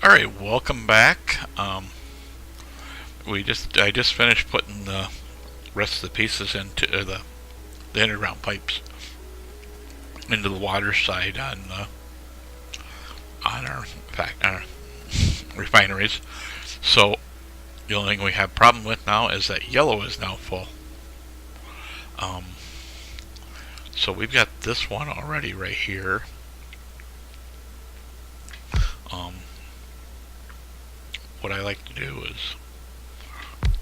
All right, welcome back. I just finished putting the rest of the pieces into the underground pipes into the water side on our refineries. So the only thing we have problem with now is that yellow is now full. Um, so we've got this one already right here. Um, what I like to do is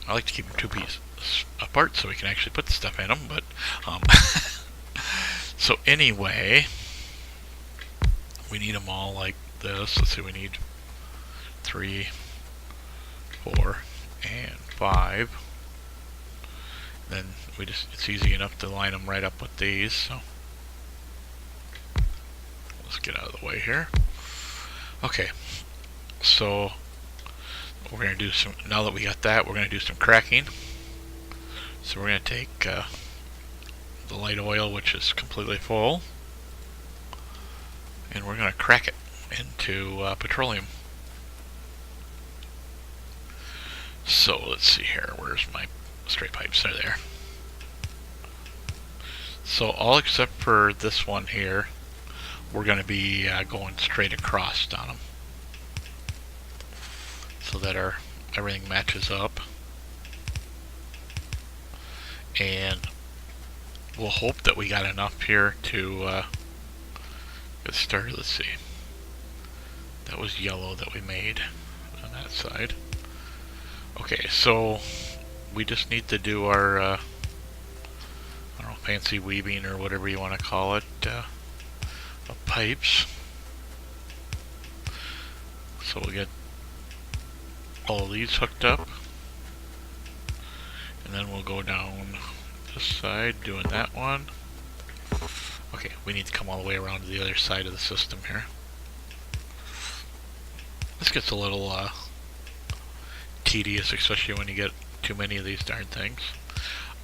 I like to keep them two pieces apart so we can actually put the stuff in them. But so anyway, we need them all like this. Let's see, we need 3, 4, and 5. Then it's easy enough to line them right up with these. So let's get out of the way here. Okay, so we're going to do some, now that we got that, we're going to do some cracking. So we're going to take the light oil, which is completely full, and we're going to crack it into petroleum. So let's see here, where's my straight pipes? They're there. So all except for this one here, we're going to be going straight across on them, so that everything matches up. And we'll hope that we got enough here to get started. Let's see. That was yellow that we made on that side. Okay, so we just need to do our I don't know, fancy weaving or whatever you want to call it, of pipes. So we'll get all of these hooked up, and then we'll go down this side doing that one. Okay, we need to come all the way around to the other side of the system here. This gets a little tedious, especially when you get too many of these darn things.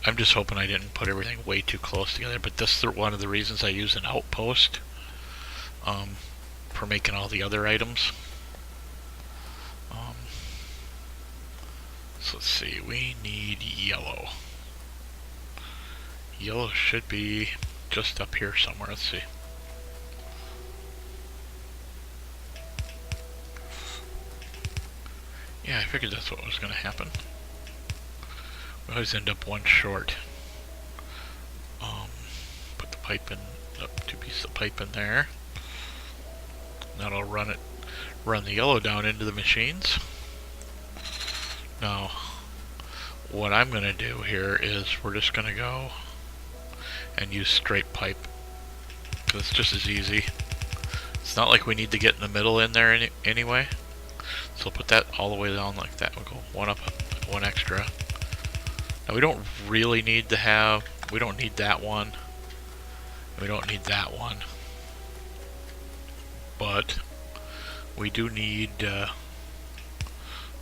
I'm just hoping I didn't put everything way too close together, but this is one of the reasons I use an outpost for making all the other items. So let's see, we need yellow. Yellow should be just up here somewhere. Let's see. Yeah, I figured that's what was going to happen. We always end up one short. Put the pipe in, two pieces of pipe in there. That'll run the yellow down into the machines. Now, what I'm going to do here is we're just going to go and use straight pipe, because it's just as easy. It's not like we need to get in the middle in there anyway. So we'll put that all the way down like that. We'll go one up, one extra. Now we don't really need to have, we don't need that one. We don't need that one. But we do need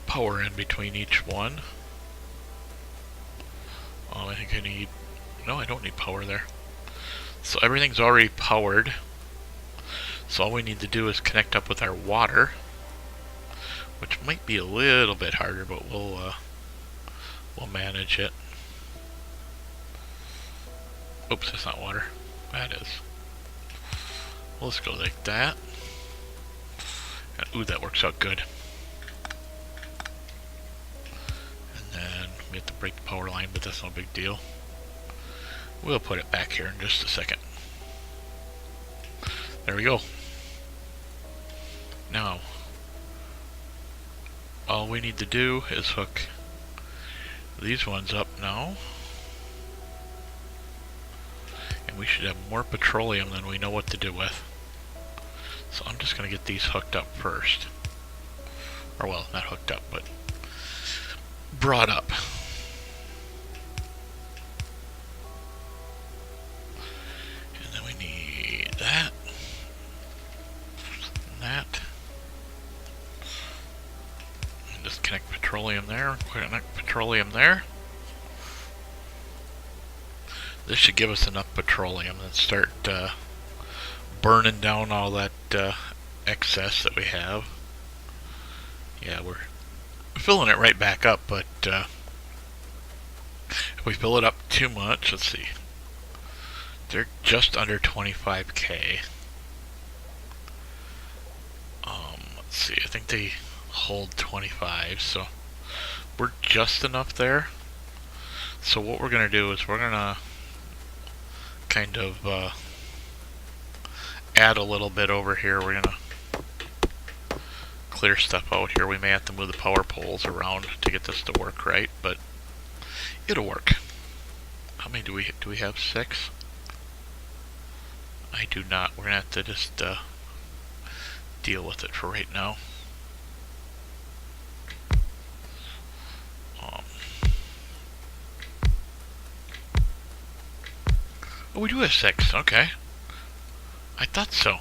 power in between each one. I think I need, no, I don't need power there. So everything's already powered. So all we need to do is connect up with our water, which might be a little bit harder, but we'll manage it. Oops, that's not water. That is. Well, let's go like that. And, ooh, that works out good. And then we have to break the power line, but that's no big deal. We'll put it back here in just a second. There we go. Now, all we need to do is hook these ones up now. And we should have more petroleum than we know what to do with. So I'm just going to get these hooked up first. Or well, not hooked up, but brought up. And then we need that. And that. And just connect petroleum there. Connect petroleum there. This should give us enough petroleum and start burning down all that excess that we have. Yeah, we're filling it right back up, but if we fill it up too much, let's see. They're just under 25k. Let's see, I think they hold 25, so we're just enough there. So what we're going to do is we're going to kind of add a little bit over here. We're going to clear stuff out here. We may have to move the power poles around to get this to work right, but it'll work. How many do we have? 6? I do not. We're going to have to just deal with it for right now. Oh, we do have 6. Okay. I thought so.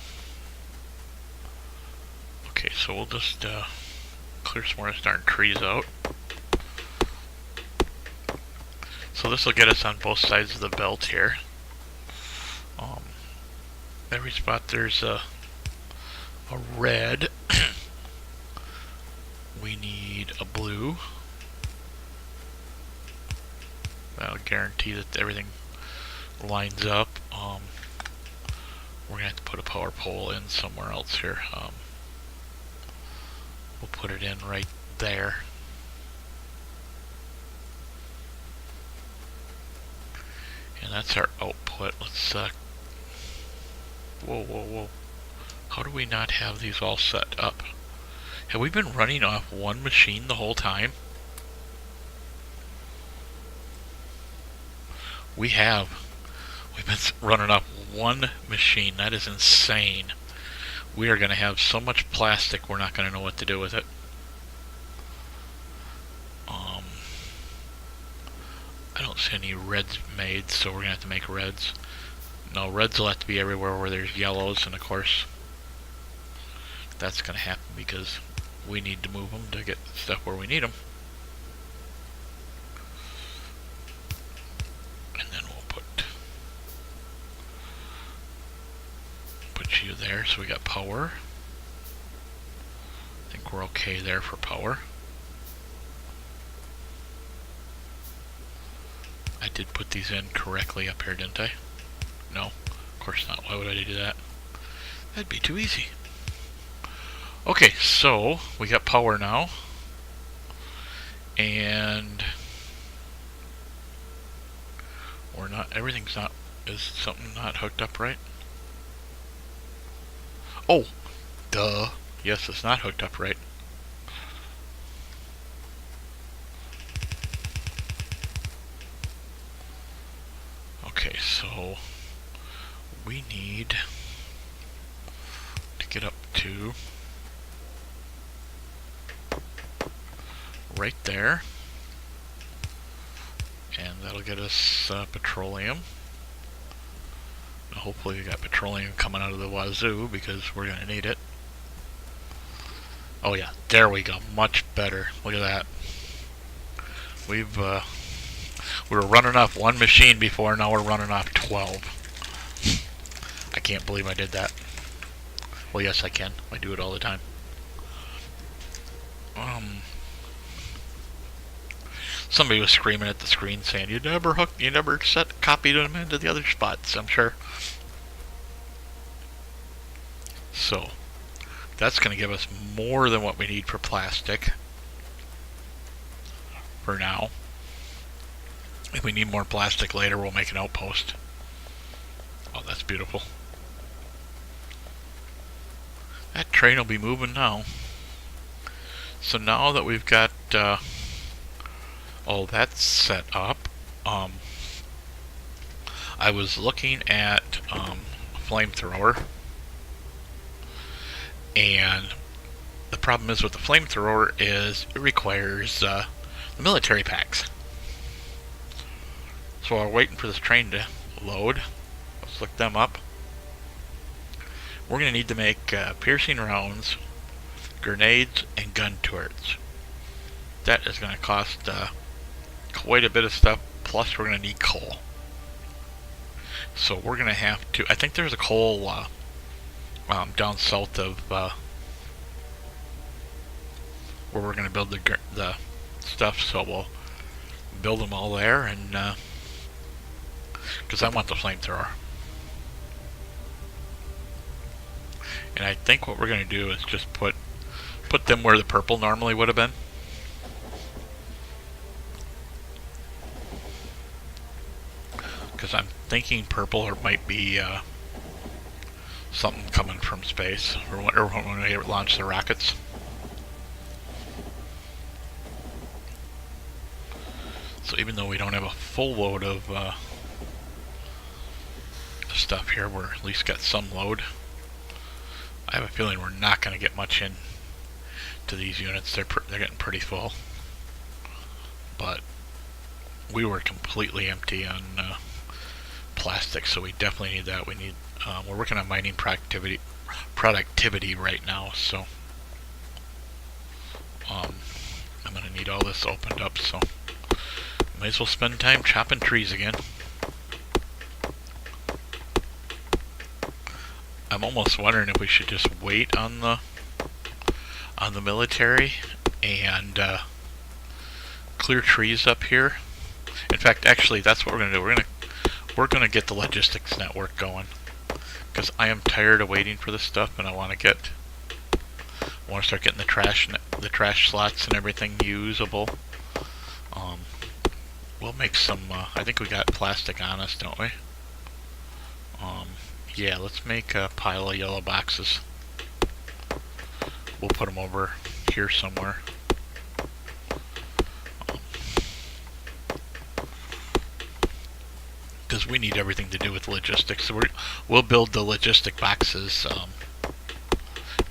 Okay, so we'll just clear some more of these darn trees out. So this will get us on both sides of the belt here. Every spot there's a red. We need a blue. That'll guarantee that everything lines up. We're gonna have to put a power pole in somewhere else here. We'll put it in right there. And that's our output. Let's whoa. How do we not have these all set up? Have we been running off one machine the whole time? We have. We've been running off one machine. That is insane. We are going to have so much plastic we're not going to know what to do with it. I don't see any reds made, so we're going to have to make reds. No, reds will have to be everywhere where there's yellows, and of course that's going to happen because we need to move them to get stuff where we need them. And then we'll put you there, so we got power. I think we're okay there for power. I did put these in correctly up here, didn't I? No, of course not. Why would I do that? That'd be too easy. Okay, so we got power now. And we're not, everything's not, is something not hooked up right? Oh, duh. Yes, it's not hooked up right. Okay, so we need to get up to right there, and that'll get us petroleum. Now hopefully we got petroleum coming out of the wazoo because we're gonna need it. Oh yeah, there we go, much better. Look at that. We were running off one machine before, now we're running off 12. I can't believe I did that. Well, yes I can. I do it all the time. Somebody was screaming at the screen saying, you never copied them into the other spots, I'm sure. So, that's going to give us more than what we need for plastic. For now. If we need more plastic later, we'll make an outpost. Oh, that's beautiful. That train will be moving now. So now that we've got all that set up, I was looking at a flamethrower, and the problem is with the flamethrower is it requires the military packs. So while we're waiting for this train to load, let's look them up. We're going to need to make piercing rounds, grenades, and gun turrets. That is going to cost quite a bit of stuff, plus we're going to need coal. So we're going to have to, I think there's a coal down south of where we're going to build the stuff. So we'll build them all there, and because I want the flamethrower. And I think what we're going to do is just put them where the purple normally would have been. Because I'm thinking purple might be something coming from space, or when we launch the rockets. So even though we don't have a full load of stuff here, we're at least got some load. I have a feeling we're not going to get much in to these units. They're getting pretty full. But we were completely empty on plastic, so we definitely need that. We need. We're working on mining productivity right now, so I'm going to need all this opened up. So might as well spend time chopping trees again. I'm almost wondering if we should just wait on the military and clear trees up here. In fact, actually, that's what we're gonna do. We're gonna get the logistics network going, because I am tired of waiting for this stuff, and I want to start getting the trash slots and everything usable. We'll make some. I think we got plastic on us, don't we? Yeah, let's make a pile of yellow boxes. We'll put them over here somewhere. Because we need everything to do with logistics. So we'll build the logistic boxes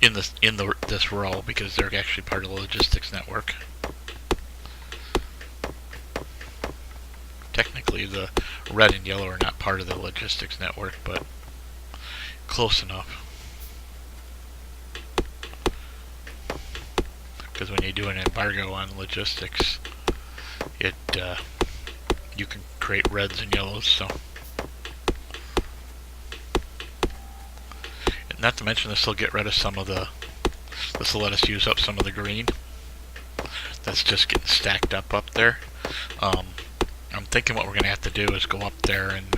in this row, because they're actually part of the logistics network. Technically, the red and yellow are not part of the logistics network, but close enough. Because when you do an embargo on logistics, you can create reds and yellows. So, and not to mention, this will get rid of some of the. This will let us use up some of the green that's just getting stacked up there. I'm thinking what we're going to have to do is go up there and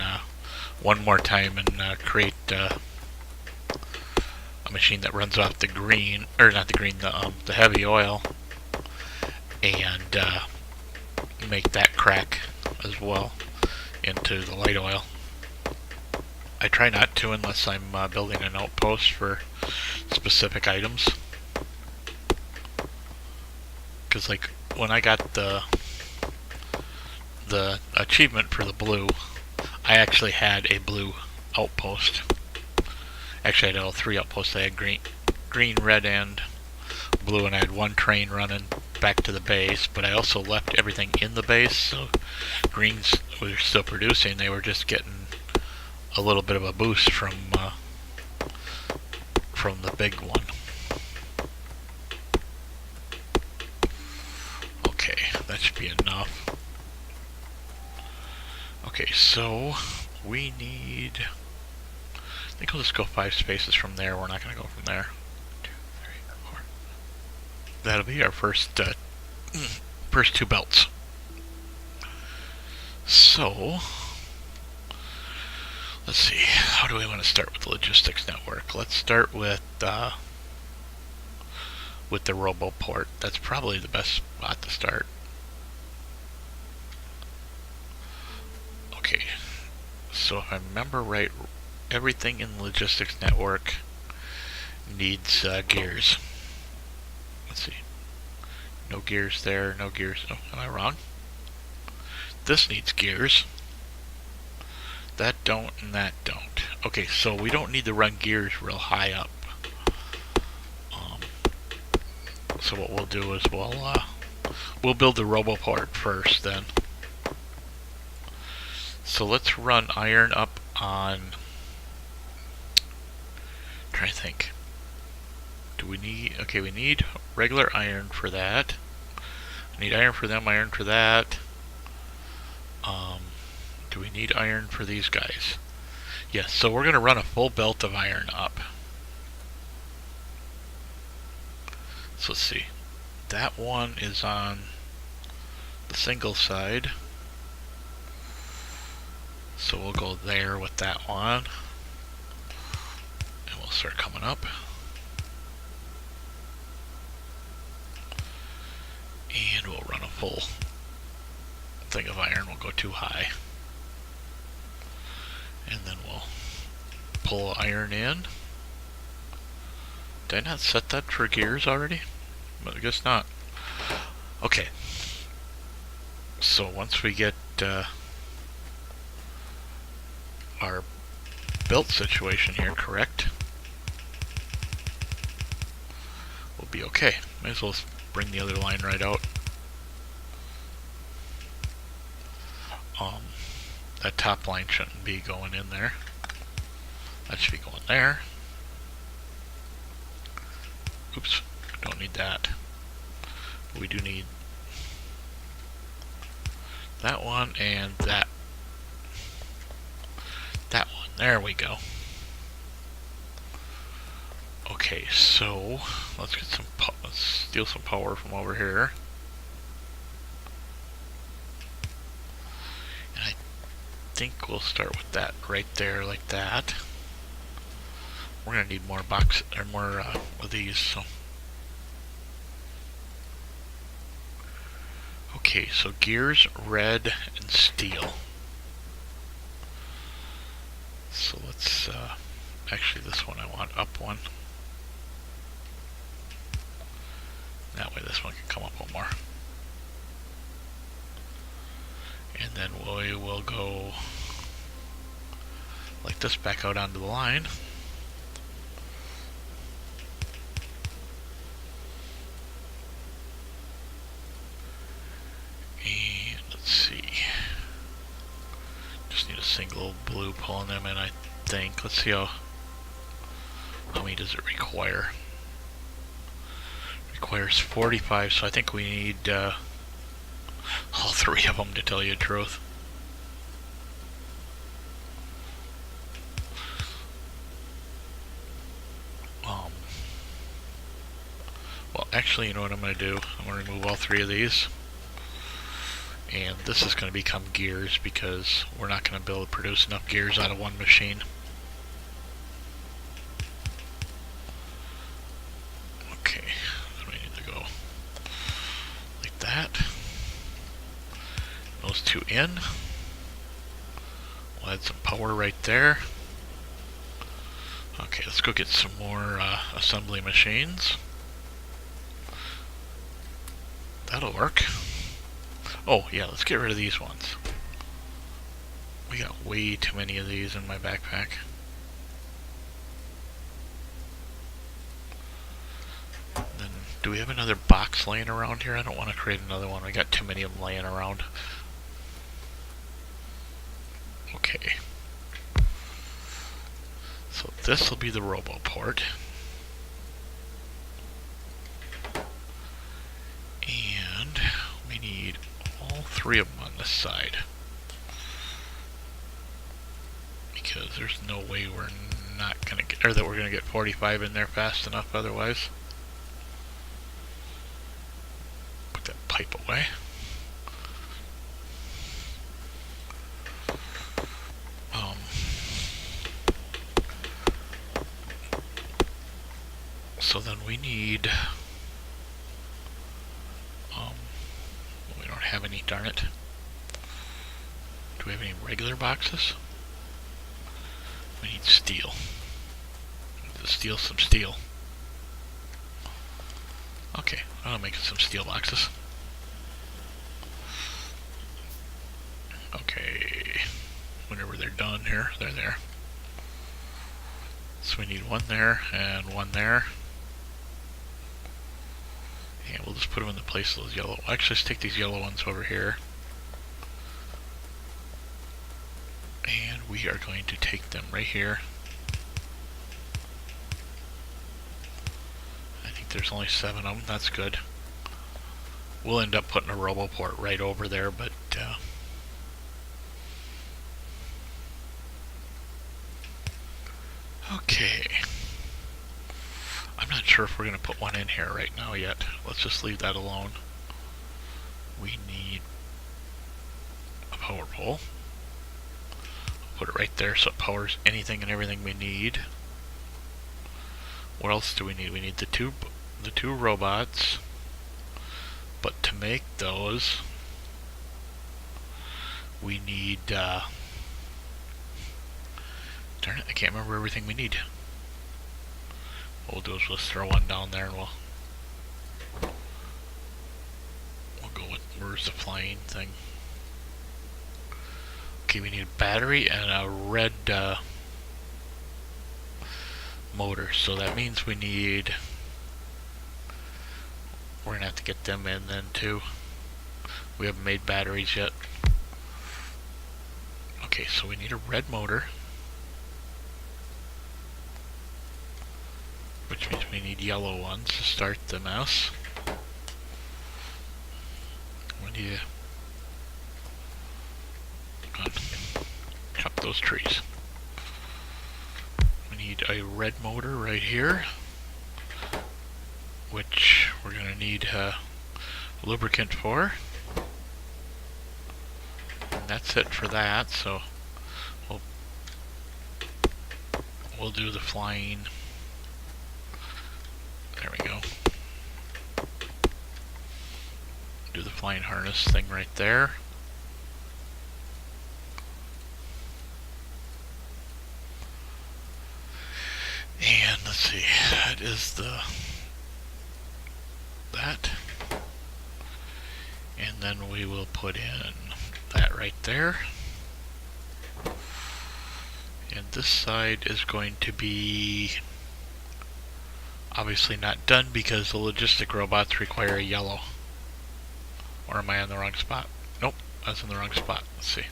one more time and create a machine that runs off the green, or not the green, the heavy oil, and make that crack as well into the light oil. I try not to unless I'm building an outpost for specific items, because like when I got the achievement for the blue, I actually had a blue outpost. Actually, I had all three outposts. I had green, red, and blue, and I had one train running back to the base, but I also left everything in the base, so greens were still producing. They were just getting a little bit of a boost from the big one. Okay, that should be enough. Okay, so we need. I think I'll just go 5 spaces from there. We're not going to go from there. 2, 3, 4. That'll be our first 2 belts. So, let's see. How do we want to start with the logistics network? Let's start with the RoboPort. That's probably the best spot to start. Okay. So if I remember right, everything in the logistics network needs gears. Let's see. No gears there, no gears. Oh, am I wrong? This needs gears. That don't, and that don't. Okay, so we don't need to run gears real high up. So what we'll do is we'll build the RoboPort first then. So let's run iron up on. Trying to think. Do we need? Okay, we need regular iron for that. We need iron for them, iron for that. Do we need iron for these guys? Yes. So we're going to run a full belt of iron up. So let's see. that one is on the single side. So we'll go there with that one. And we'll start coming up. And we'll run a full thing of iron. We'll go too high. And then we'll pull iron in. Did I not set that for gears already? I guess not. Okay. So once we get our built situation here correct, we'll be okay. Might as well bring the other line right out. That top line shouldn't be going in there. That should be going there. Oops, don't need that. We do need that one and that one. There we go. Okay, so let's get some let's steal some power from over here. And I think we'll start with that right there, like that. We're gonna need more more of these. So okay, so gears, red, and steel. So let's actually this one I want up one. That way this one can come up one more. And then we will go like this back out onto the line. And let's see. Just need a single blue pulling them in, I think. Let's see how many does it require. Requires 45, so I think we need all three of them, to tell you the truth. Well, actually, you know what I'm going to do? I'm going to remove all three of these. And this is going to become gears, because we're not going to be able to produce enough gears out of one machine. Okay, so we need to go like that. Those two in. We'll add some power right there. Okay, let's go get some more assembly machines. That'll work. Oh yeah, let's get rid of these ones. We got way too many of these in my backpack. Then, do we have another box laying around here? I don't want to create another one. We got too many of them laying around. Okay. So this will be the robo port. And we need all three of them on this side. Because there's no way we're not going to get, or that we're going to get 45 in there fast enough otherwise. Put that pipe away. So then we need, we don't have any, darn it. Do we have any regular boxes? We need steel. Let's steal some steel. Okay, I'll make some steel boxes. Okay, whenever they're done here, they're there. So we need one there and one there. And we'll just put them in the place of those yellow. Actually, let's take these yellow ones over here. And we are going to take them right here. I think there's only 7 of them. That's good. We'll end up putting a RoboPort right over there, but okay. I'm not sure if we're going to put one in here right now yet. Let's just leave that alone. We need a power pole. Put it right there so it powers anything and everything we need. What else do we need? We need the two robots. But to make those, we need, darn it, I can't remember everything we need. What we'll do is we'll throw one down there and we'll go with, where's the flying thing? Okay, we need a battery and a red motor. So that means we need, we're going to have to get them in then too. We haven't made batteries yet. Okay, so we need a red motor, which means we need yellow ones to start the mess. We need to chop those trees. We need a red motor right here, which we're going to need lubricant for. And that's it for that, so we'll do the flying. There we go. Do the flying harness thing right there. And let's see, that is that. And then we will put in that right there. And this side is going to be obviously not done because the logistic robots require a yellow. Or am I on the wrong spot? Nope, I was in the wrong spot. Let's see.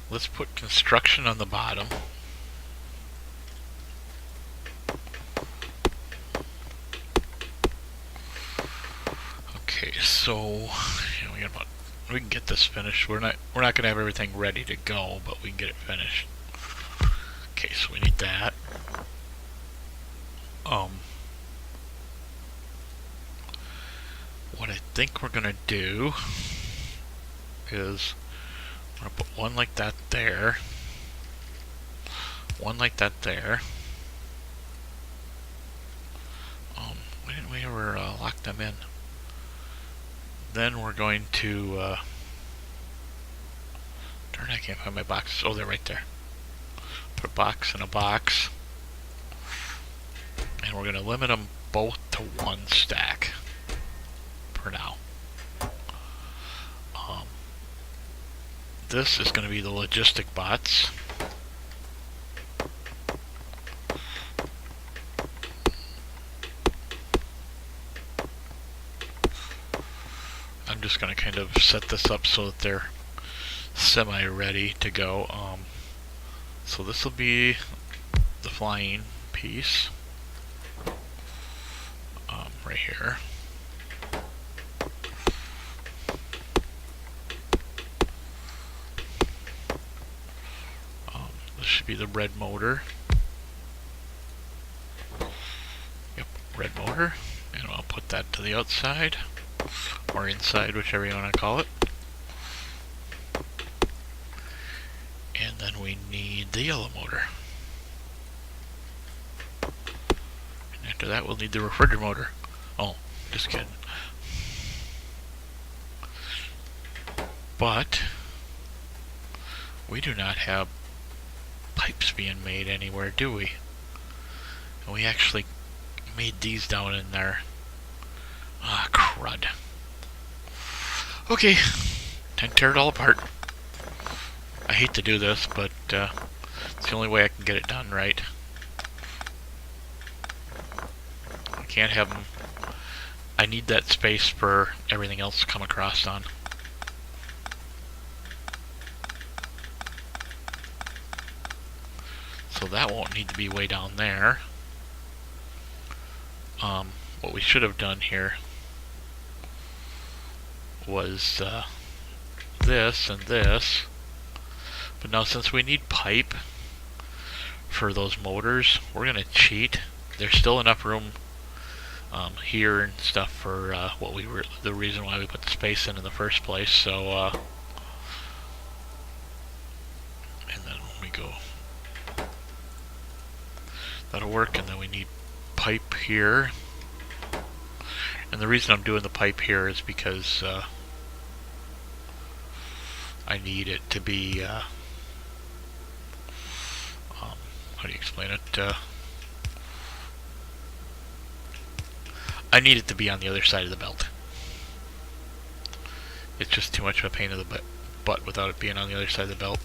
Let's put construction on the bottom. Okay, so we can get this finished. We're not going to have everything ready to go, but we can get it finished. Okay, so we need that. What I think we're going to do is we're going to put one like that there, one like that there. Why didn't we ever lock them in? Then we're going to darn, I can't find my box. Oh, they're right there. Put a box in a box, and we're going to limit them both to one stack for now. This is going to be the logistic bots. I'm just going to kind of set this up so that they're semi-ready to go. So this will be the flying piece right here. This should be the red motor. Yep, red motor. And I'll put that to the outside, or inside, whichever you want to call it. And then we need the yellow motor. And after that we'll need the refrigerator motor. Oh, just kidding. But we do not have pipes being made anywhere, do we? And we actually made these down in there. Ah, crud. Okay, time to tear it all apart. I hate to do this, but it's the only way I can get it done right. I can't have them. I need that space for everything else to come across on. So that won't need to be way down there. What we should have done here was this and this. But now since we need pipe for those motors, we're going to cheat there's still enough room here and stuff for the reason why we put the space in the first place. So, and then when we go, that'll work. And then we need pipe here. And the reason I'm doing the pipe here is because I need it to be, how do you explain it? I need it to be on the other side of the belt. It's just too much of a pain in the butt without it being on the other side of the belt.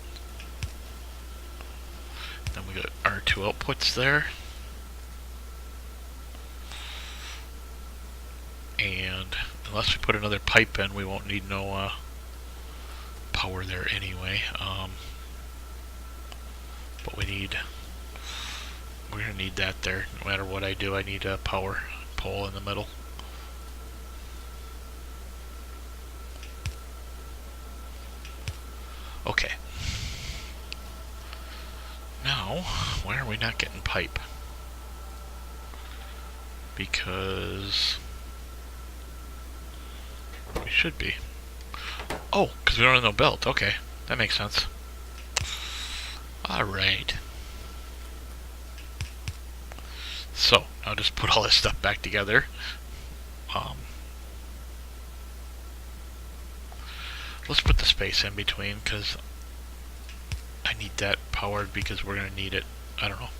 Then we got our two outputs there. And unless we put another pipe in, we won't need no power there anyway. But we're gonna need that there. No matter what I do, I need a power pole in the middle. Okay. Now, why are we not getting pipe? Because we should be. Oh, because we don't have no belt. Okay, that makes sense. Alright. So, I'll just put all this stuff back together. Let's put the space in between, because I need that powered, because we're going to need it. I don't know.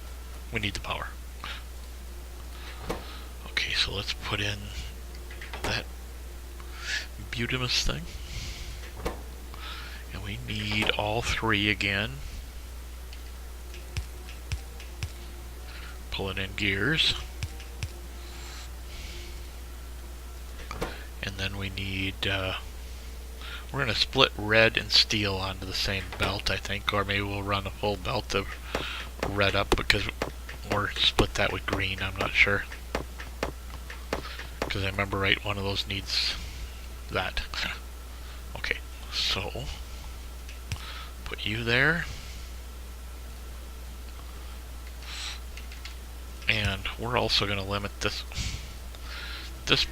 We need the power. Okay, so let's put in that butamus thing. And we need all three again. Pulling in gears. And then we need, we're going to split red and steel onto the same belt, I think, or maybe we'll run a full belt of red up, or split that with green, I'm not sure. Because I remember right, one of those needs that. Okay, so put you there. And we're also going to limit this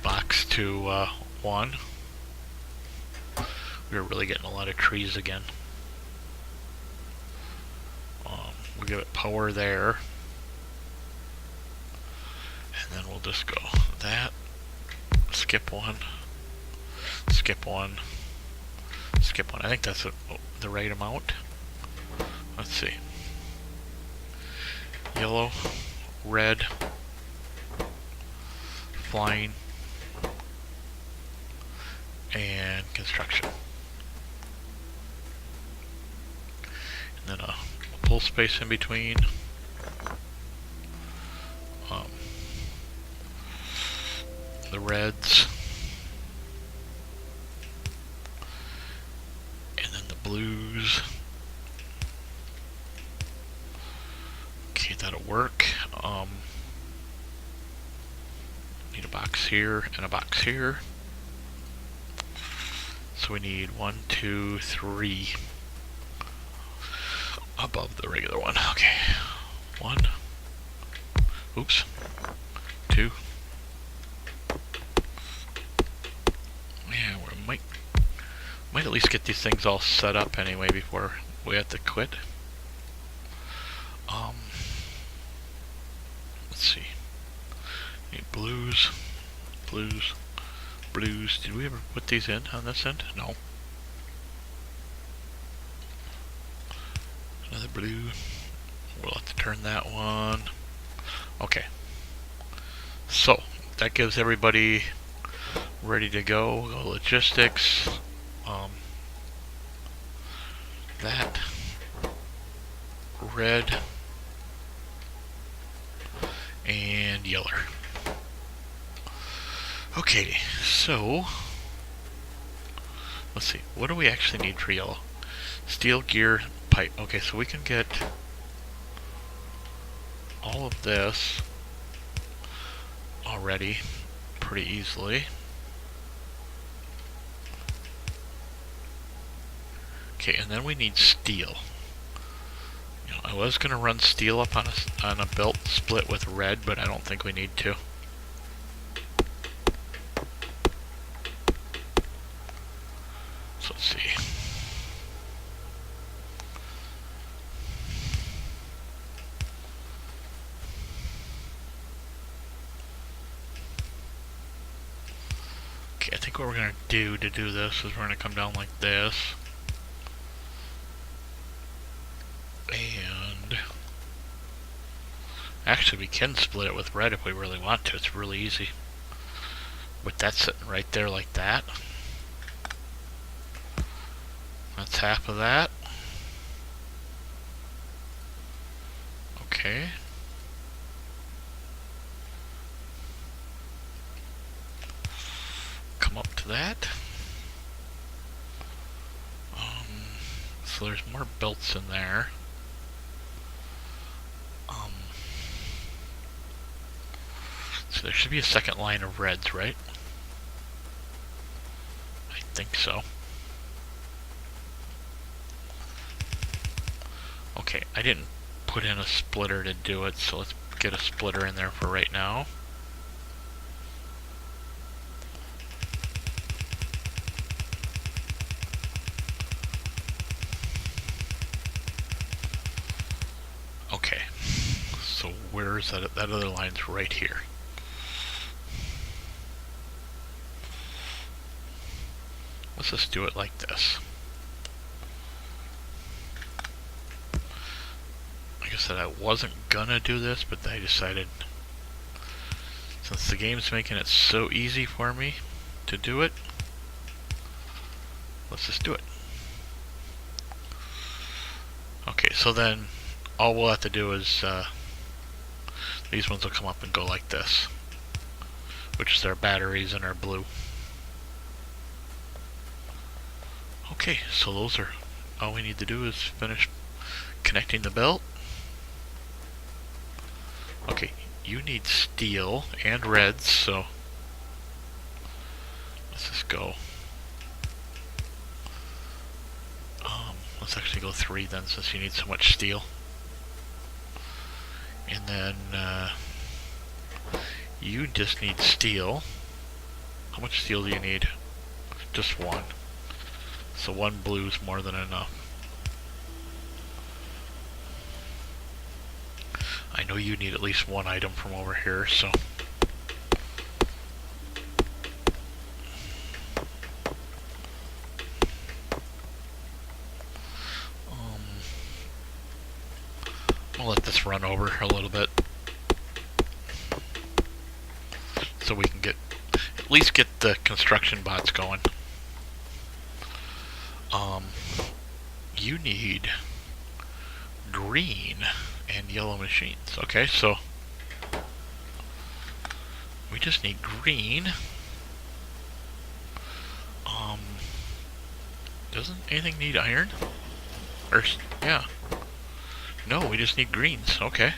box to 1. We're really getting a lot of trees again. We'll give it power there. And then we'll just go that. Skip 1. Skip 1. Skip 1. I think that's the right amount. Let's see. Yellow. Red. Flying. And construction. And then a pull space in between. The reds. And then the blues. Okay, that'll work. Need a box here and a box here. So we need 1, 2, 3 above the regular one. Okay. 1. Oops. 2. Yeah, we might at least get these things all set up anyway before we have to quit. Let's see. Need blues. Blues. Blues. Did we ever put these in on this end? No. Another blue. We'll have to turn that one. Okay. So, that gives everybody ready to go. Go logistics. That. Red. And yellow. Okay, so let's see. What do we actually need for yellow? Steel, gear, pipe. Okay, so we can get all of this already pretty easily. Okay, and then we need steel. You know, was gonna run steel up on a belt split with red, but I don't think we need to. So let's see. Okay, I think what we're gonna do to do this is we're gonna come down like this. And actually we can split it with red if we really want to. It's really easy. With that sitting right there like that. That's half of that. Okay. Come up to that. So there's more belts in there. So there should be a second line of reds, right? I think so. Okay, I didn't put in a splitter to do it, so let's get a splitter in there for right now. Okay, so where is that? That other line's right here. Let's just do it like this. Like I said, I wasn't gonna do this, but I decided, since the game's making it so easy for me to do it, let's just do it. Okay, so then all we'll have to do is these ones will come up and go like this, which is our batteries and our blue. Okay, so those are all we need to do is finish connecting the belt. Okay, you need steel and reds, so let's just go. Let's actually go 3 then, since you need so much steel. And then you just need steel. How much steel do you need? Just 1. So 1 blue is more than enough. I know you need at least 1 item from over here, so I'll let this run over a little bit so we can at least get the construction bots going. You need green and yellow machines. Okay, so we just need green. Doesn't anything need iron? Or, yeah. No, we just need greens. Okay.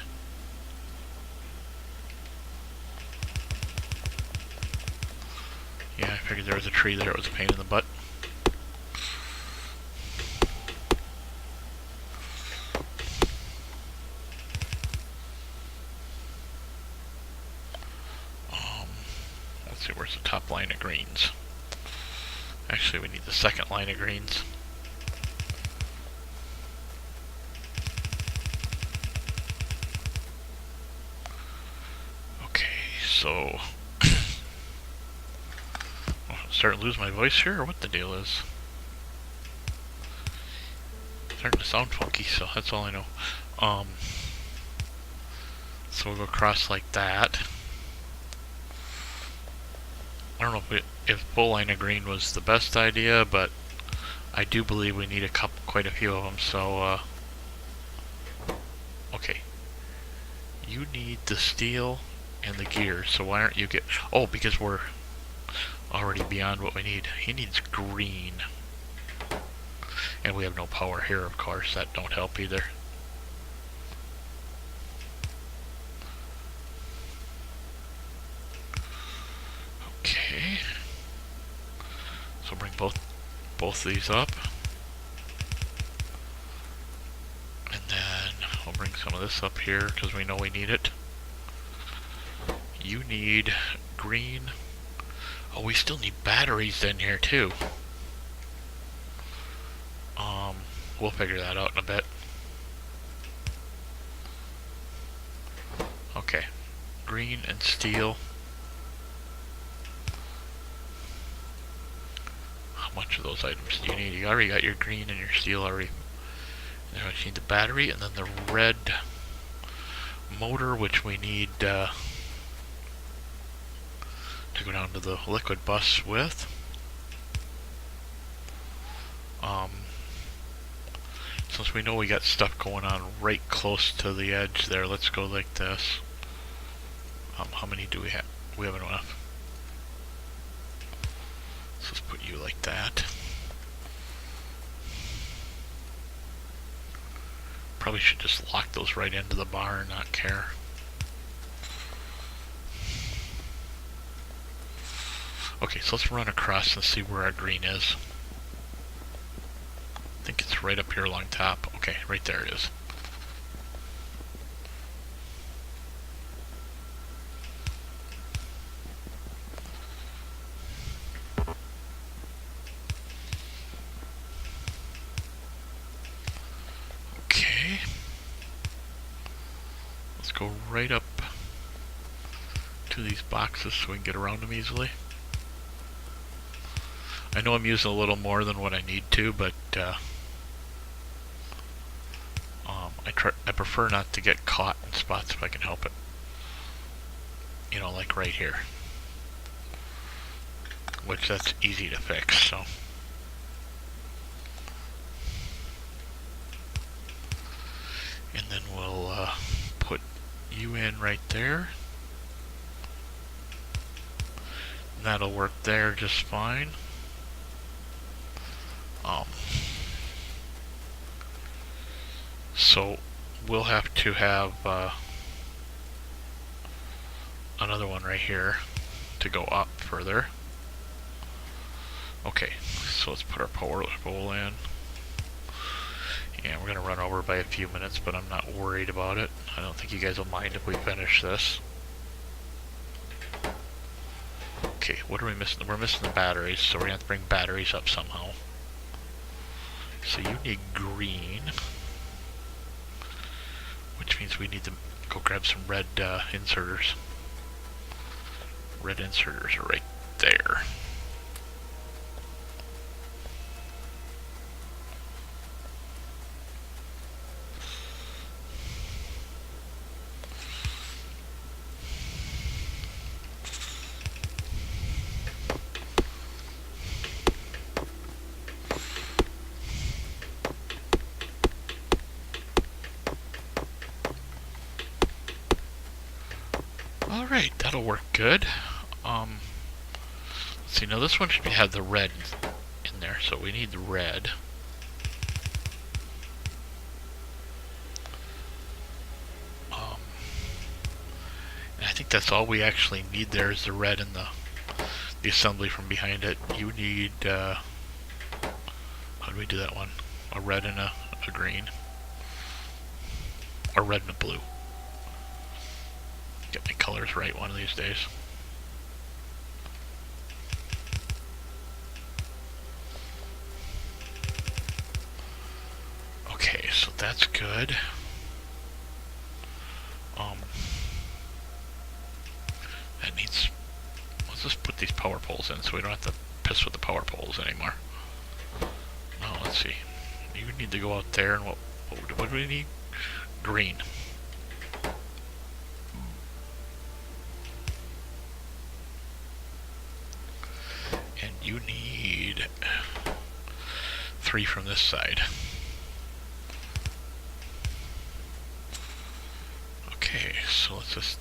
Yeah, I figured there was a tree there. It was a pain in the butt. Let's see, where's the top line of greens? Actually, we need the second line of greens. So, I'm starting to lose my voice here, or what the deal is. Starting to sound funky, so that's all I know. So we'll go across like that. I don't know if full line of green was the best idea, but I do believe we need quite a few of them. So, okay. You need the steel and the gear, so why aren't you oh, because we're already beyond what we need. He needs green. And we have no power here, of course. That don't help either. Okay. So bring both these up. And then we'll some of this up here because we know we need it. You need green. Oh, we still need batteries in here too. We'll figure that out in a bit. Okay, green and steel. How much of those items do you need? You already got your green and your steel already. Now we need the battery and then the red motor, which we need to go down to the liquid bus with. Since we know we got stuff going on right close to the edge there, let's go like this. How many do we have? We have enough. So let's put you like that. Probably should just lock those right into the bar and not care. Okay, so let's run across and see where our green is. I think it's right up here along top. Okay, right there it is. Okay. Let's go right up to these boxes so we can get around them easily. I know I'm using a little more than what I need to, but I prefer not to get caught in spots if I can help it. You know, like right here. Which that's easy to fix, so. And then we'll put you in right there. And that'll work there just fine. So we'll have to have another one right here to go up further. Okay, so let's put our power pole in. And we're going to run over by a few minutes, but I'm not worried about it. I don't think you guys will mind if we finish this. Okay, what are we missing? We're missing the batteries, so we're going to have to bring batteries up somehow. So you need green, which means we need to go grab some red inserters. Red inserters are right there. Alright, that'll work good. Let's see, now this one should have the red in there, so we need the red. And I think that's all we actually need there is the red and the assembly from behind it. You need, how do we do that one? A red and a green. A red and a blue. Get my colors right one of these days. Okay, so that's good. That needs. Let's just put these power poles in so we don't have to piss with the power poles anymore. Now let's see. You need to go out there, and what do we need? Green. And you need 3 from this side. Okay, so let's just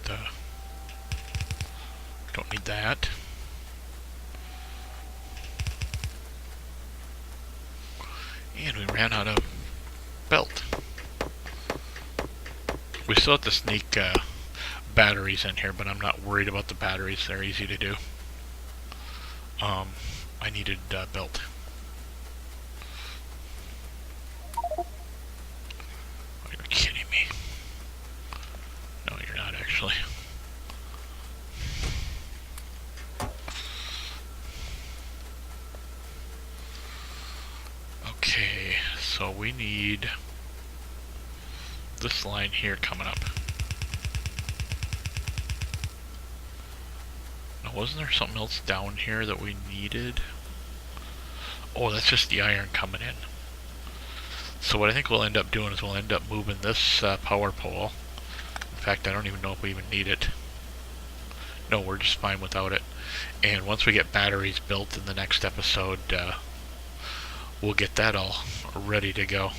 don't need that. And we ran out of belt. We still have to sneak batteries in here, but I'm not worried about the batteries. They're easy to do. I needed belt. Are you kidding me? So we need this line here coming up. Now, wasn't there something else down here that we needed? Oh, that's just the iron coming in. So what I think we'll end up doing is we'll end up moving this power pole. In fact, I don't even know if we even need it. No, we're just fine without it. And once we get batteries built in the next episode, we'll get that all ready to go.